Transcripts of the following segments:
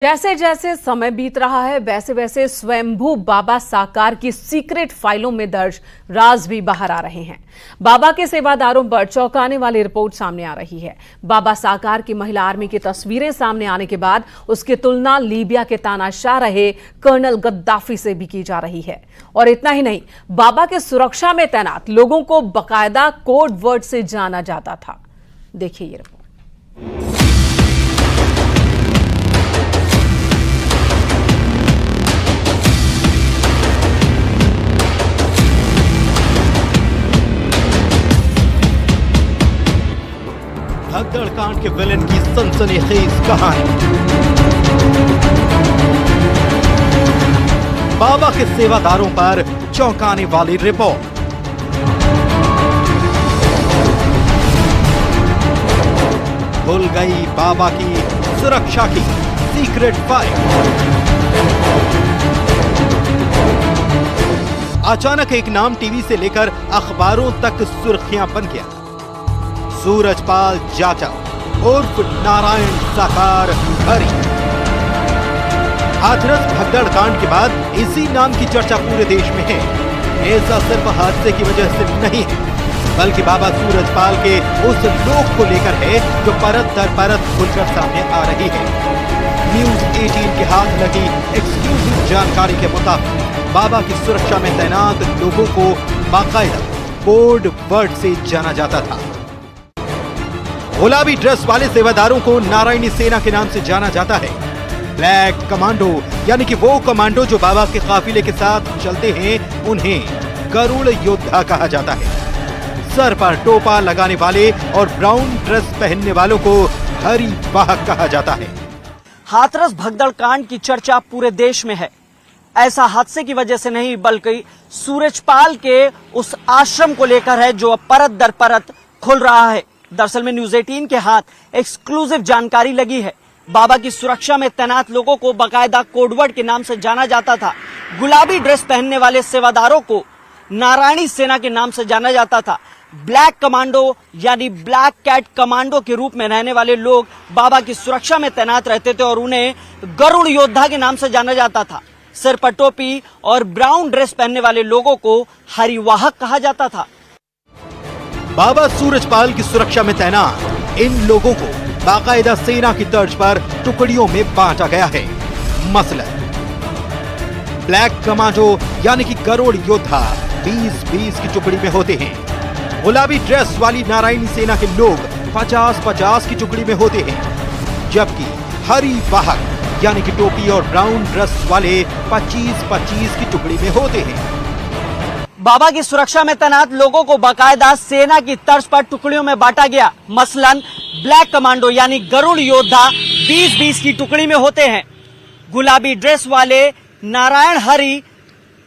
जैसे जैसे समय बीत रहा है वैसे वैसे स्वयंभू बाबा साकार की सीक्रेट फाइलों में दर्ज राज भी बाहर आ रहे हैं। बाबा के सेवादारों पर चौंकाने वाली रिपोर्ट सामने आ रही है। बाबा साकार की महिला आर्मी की तस्वीरें सामने आने के बाद उसकी तुलना लीबिया के तानाशाह रहे कर्नल गद्दाफी से भी की जा रही है। और इतना ही नहीं, बाबा के सुरक्षा में तैनात लोगों को बाकायदा कोड वर्ड से जाना जाता था। देखिए ये रिपोर्ट। भगदड़ कांड के विलेन की सनसनीखेज कहानी। बाबा के सेवादारों पर चौंकाने वाली रिपोर्ट। खुल गई बाबा की सुरक्षा की सीक्रेट फाइल। अचानक एक नाम टीवी से लेकर अखबारों तक सुर्खियां बन गया। सूरजपाल जाटव उर्फ नारायण साकार हरि। हाथरस भगदड़ कांड के बाद इसी नाम की चर्चा पूरे देश में है। ऐसा सिर्फ हादसे की वजह से नहीं है, बल्कि बाबा सूरजपाल के उस लोक को लेकर है जो परत दर परत खुलकर सामने आ रही है। न्यूज 18 के हाथ लगी एक्सक्लूसिव जानकारी के मुताबिक बाबा की सुरक्षा में तैनात लोगों को बाकायदा कोड वर्ड से जाना जाता था। गुलाबी ड्रेस वाले सेवादारों को नारायणी सेना के नाम से जाना जाता है। ब्लैक कमांडो यानी कि वो कमांडो जो बाबा के काफिले के साथ चलते हैं, उन्हें गरुड़ योद्धा कहा जाता है। सर पर टोपा लगाने वाले और ब्राउन ड्रेस पहनने वालों को हरि वाहक कहा जाता है। हाथरस भगदड़ कांड की चर्चा पूरे देश में है। ऐसा हादसे की वजह से नहीं, बल्कि सूरजपाल के उस आश्रम को लेकर है जो अब परत दर परत खुल रहा है। दरअसल में न्यूज 18 के हाथ एक्सक्लूसिव जानकारी लगी है। बाबा की सुरक्षा में तैनात लोगों को बाकायदा कोडवर्ड के नाम से जाना जाता था। गुलाबी ड्रेस पहनने वाले सेवादारों को नारायणी सेना के नाम से जाना जाता था। ब्लैक कमांडो यानी ब्लैक कैट कमांडो के रूप में रहने वाले लोग बाबा की सुरक्षा में तैनात रहते थे और उन्हें गरुड़ योद्धा के नाम से जाना जाता था। सिर पर टोपी और ब्राउन ड्रेस पहनने वाले लोगों को हरिवाहक कहा जाता था। बाबा सूरजपाल की सुरक्षा में तैनात इन लोगों को बाकायदा सेना की तर्ज पर टुकड़ियों में बांटा गया है। मसलन ब्लैक कमांडो यानी कि गरुड़ योद्धा 20-20 की टुकड़ी में होते हैं। गुलाबी ड्रेस वाली नारायणी सेना के लोग 50-50 की टुकड़ी में होते हैं, जबकि हरि वाहक यानी कि टोपी और ब्राउन ड्रेस वाले 25-25 की टुकड़ी में होते हैं। बाबा की सुरक्षा में तैनात लोगों को बाकायदा सेना की तर्ज पर टुकड़ियों में बांटा गया। मसलन ब्लैक कमांडो यानी गरुड़ योद्धा 20-20 की टुकड़ी में होते हैं। गुलाबी ड्रेस वाले नारायण हरि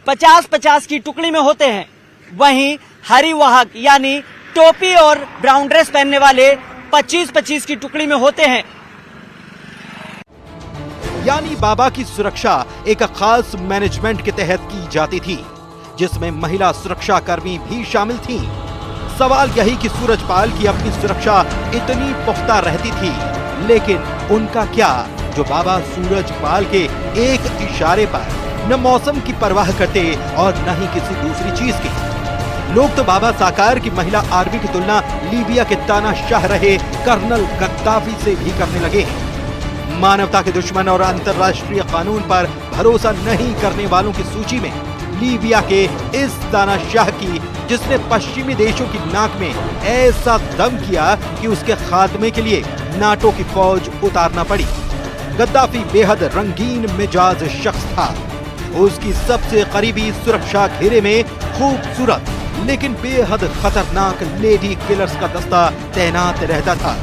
50-50 की टुकड़ी में होते हैं। वहीं हरि वाहक यानी टोपी और ब्राउन ड्रेस पहनने वाले 25-25 की टुकड़ी में होते हैं। यानी बाबा की सुरक्षा एक खास मैनेजमेंट के तहत की जाती थी, जिसमें महिला सुरक्षा कर्मी भी शामिल थीं। सवाल यही कि सूरजपाल की अपनी सुरक्षा इतनी पुख्ता रहती थी, लेकिन उनका क्या जो बाबा सूरजपाल के एक इशारे पर न मौसम की परवाह करते और न ही किसी दूसरी चीज की। लोग तो बाबा साकार की महिला आर्मी की तुलना लीबिया के तानाशाह रहे कर्नल गद्दाफी से भी करने लगे हैं। मानवता के दुश्मन और अंतर्राष्ट्रीय कानून पर भरोसा नहीं करने वालों की सूची में लीबिया के इस तानाशाह की, जिसने पश्चिमी देशों की नाक में ऐसा दम किया कि उसके खात्मे के लिए नाटो की फौज उतारना पड़ी। गद्दाफी बेहद रंगीन मिजाज शख्स था। उसकी सबसे करीबी सुरक्षा घेरे में खूबसूरत लेकिन बेहद खतरनाक लेडी किलर्स का दस्ता तैनात रहता था।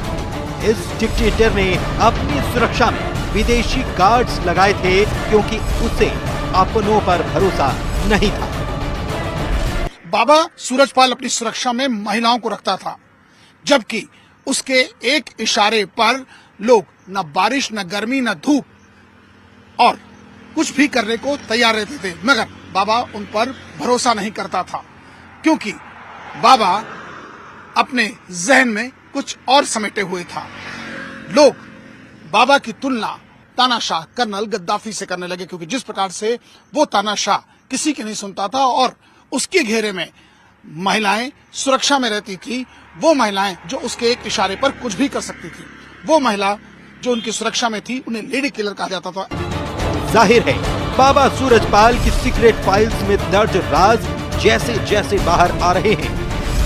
इस डिक्टेटर ने अपनी सुरक्षा में विदेशी गार्ड्स लगाए थे, क्योंकि उसे अपनों पर भरोसा नहीं था। बाबा सूरजपाल अपनी सुरक्षा में महिलाओं को रखता था, जबकि उसके एक इशारे पर लोग न बारिश न गर्मी न धूप और कुछ भी करने को तैयार रहते थे, मगर बाबा उन पर भरोसा नहीं करता था, क्योंकि बाबा अपने जहन में कुछ और समेटे हुए था। लोग बाबा की तुलना तानाशाह कर्नल गद्दाफी से करने लगे, क्योंकि जिस प्रकार से वो तानाशाह किसी की नहीं सुनता था और उसके घेरे में महिलाएं सुरक्षा में रहती थी, वो महिलाएं जो उसके एक इशारे पर कुछ भी कर सकती थी, वो महिला जो उनकी सुरक्षा में थी, उन्हें लेडी किलर कहा जाता था। जाहिर है बाबा सूरजपाल की सीक्रेट फाइल्स में दर्ज राज जैसे जैसे बाहर आ रहे हैं,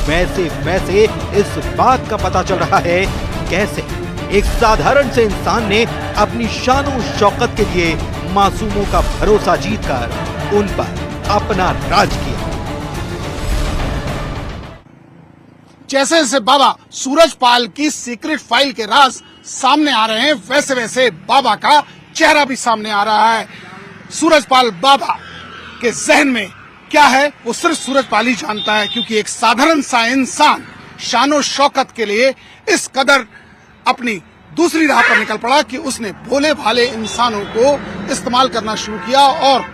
वैसे वैसे इस बात का पता चल रहा है कैसे एक साधारण से इंसान ने अपनी शानो शौकत के लिए मासूमों का भरोसा जीतकर उन पर अपना राज किया। जैसे जैसे बाबा सूरजपाल की सीक्रेट फाइल के राज सामने आ रहे हैं, वैसे वैसे बाबा का चेहरा भी सामने आ रहा है। सूरजपाल बाबा के जहन में क्या है वो सिर्फ सूरजपाल ही जानता है, क्योंकि एक साधारण सा इंसान शानो शौकत के लिए इस कदर अपनी दूसरी राह पर निकल पड़ा कि उसने भोले भाले इंसानों को इस्तेमाल करना शुरू किया और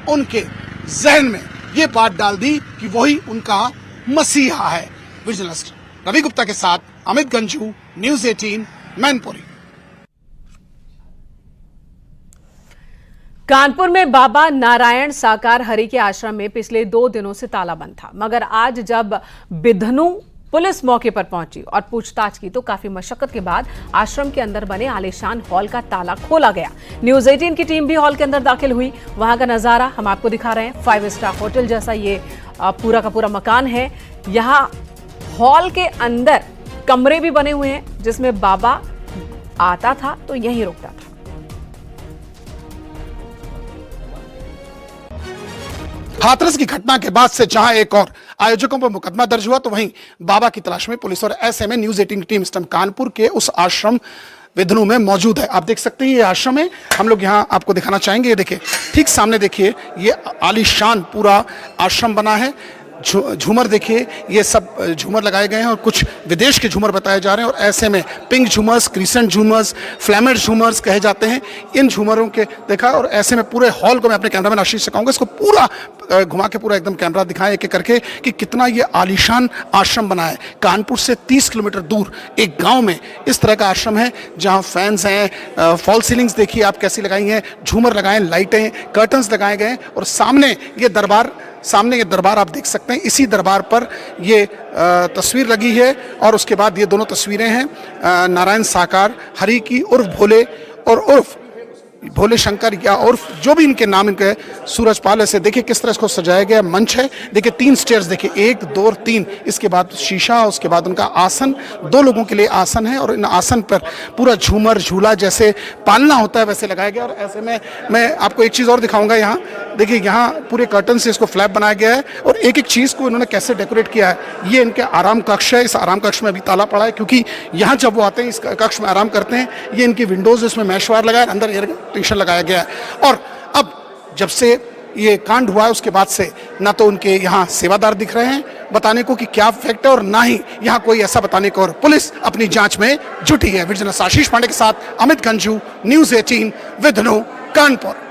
उनके जहन में ये बात डाल दी कि वही उनका मसीहा है। विजिलेंस रवि गुप्ता के साथ अमित गंजू, न्यूज़ 18, मैनपुरी। कानपुर में बाबा नारायण साकार हरि के आश्रम में पिछले 2 दिनों से ताला बंद था, मगर आज जब बिधनु पुलिस मौके पर पहुंची और पूछताछ की तो काफी मशक्कत के बाद आश्रम के अंदर बने आलीशान हॉल का ताला खोला गया। न्यूज़ 18 की टीम भी हॉल के अंदर दाखिल हुई। वहां का नजारा हम आपको दिखा रहे हैं। 5 स्टार होटल जैसा ये पूरा का पूरा मकान है। यहाँ हॉल के अंदर कमरे भी बने हुए हैं, जिसमें बाबा आता था तो यहीं रुकता था। हाथरस की घटना के बाद से जहां एक और आयोजकों पर मुकदमा दर्ज हुआ, तो वहीं बाबा की तलाश में पुलिस और ऐसे में न्यूज़ 18 की टीम इस टाइम कानपुर के उस आश्रम विधनु में मौजूद है। आप देख सकते हैं ये आश्रम है, हम लोग यहाँ आपको दिखाना चाहेंगे। ये देखिए, ठीक सामने देखिए, ये आलीशान पूरा आश्रम बना है। झूमर देखिए, ये सब झूमर लगाए गए हैं और कुछ विदेश के झूमर बताए जा रहे हैं, और ऐसे में पिंक झूमर्स, क्रिसेंट झूमर्स, फ्लैमेड झूमर्स कहे जाते हैं। इन झूमरों के देखा, और ऐसे में पूरे हॉल को मैं अपने कैमरामैन आशीष से कहूँगा इसको पूरा घुमा के पूरा एकदम कैमरा दिखाएं एक एक करके कि कितना ये आलीशान आश्रम बना है। कानपुर से 30 किलोमीटर दूर एक गाँव में इस तरह का आश्रम है, जहाँ फैंस हैं, फॉल सीलिंग्स देखिए आप कैसी लगाई हैं, झूमर लगाए, लाइटें, कर्टन्स लगाए गए, और सामने ये दरबार आप देख सकते हैं। इसी दरबार पर ये तस्वीर लगी है, और उसके बाद ये दोनों तस्वीरें हैं नारायण साकार हरि की, उर्फ भोले और उर्फ भोले शंकर, या उर्फ जो भी इनके नाम इनके सूरजपाल। ऐसे देखिए किस तरह इसको सजाया गया मंच है। देखिए 3 स्टेयर्स देखिए, 1 2 और 3, इसके बाद शीशा, उसके बाद उनका आसन, 2 लोगों के लिए आसन है, और इन आसन पर पूरा झूमर झूला जैसे पालना होता है वैसे लगाया गया। और ऐसे में मैं आपको एक चीज़ और दिखाऊंगा। यहाँ देखिए, यहाँ पूरे कर्टन से इसको फ्लैप बनाया गया है, और एक एक चीज़ को इन्होंने कैसे डेकोरेट किया है। ये इनके आराम कक्ष है। इस आराम कक्ष में अभी ताला पड़ा है, क्योंकि यहाँ जब वो आते हैं इस कक्ष में आराम करते हैं। ये इनकी विंडोज़, इसमें मैश वायर लगा है, अंदर एयर कंडीशन लगाया गया है। और अब जब से ये कांड हुआ है उसके बाद से ना तो उनके यहाँ सेवादार दिख रहे हैं बताने को कि क्या फैक्ट है, और ना ही यहाँ कोई ऐसा बताने को, और पुलिस अपनी जांच में जुटी है। विजिलेंस आशीष पांडे के साथ अमित गंजू, न्यूज़ 18, विधनु, कानपुर।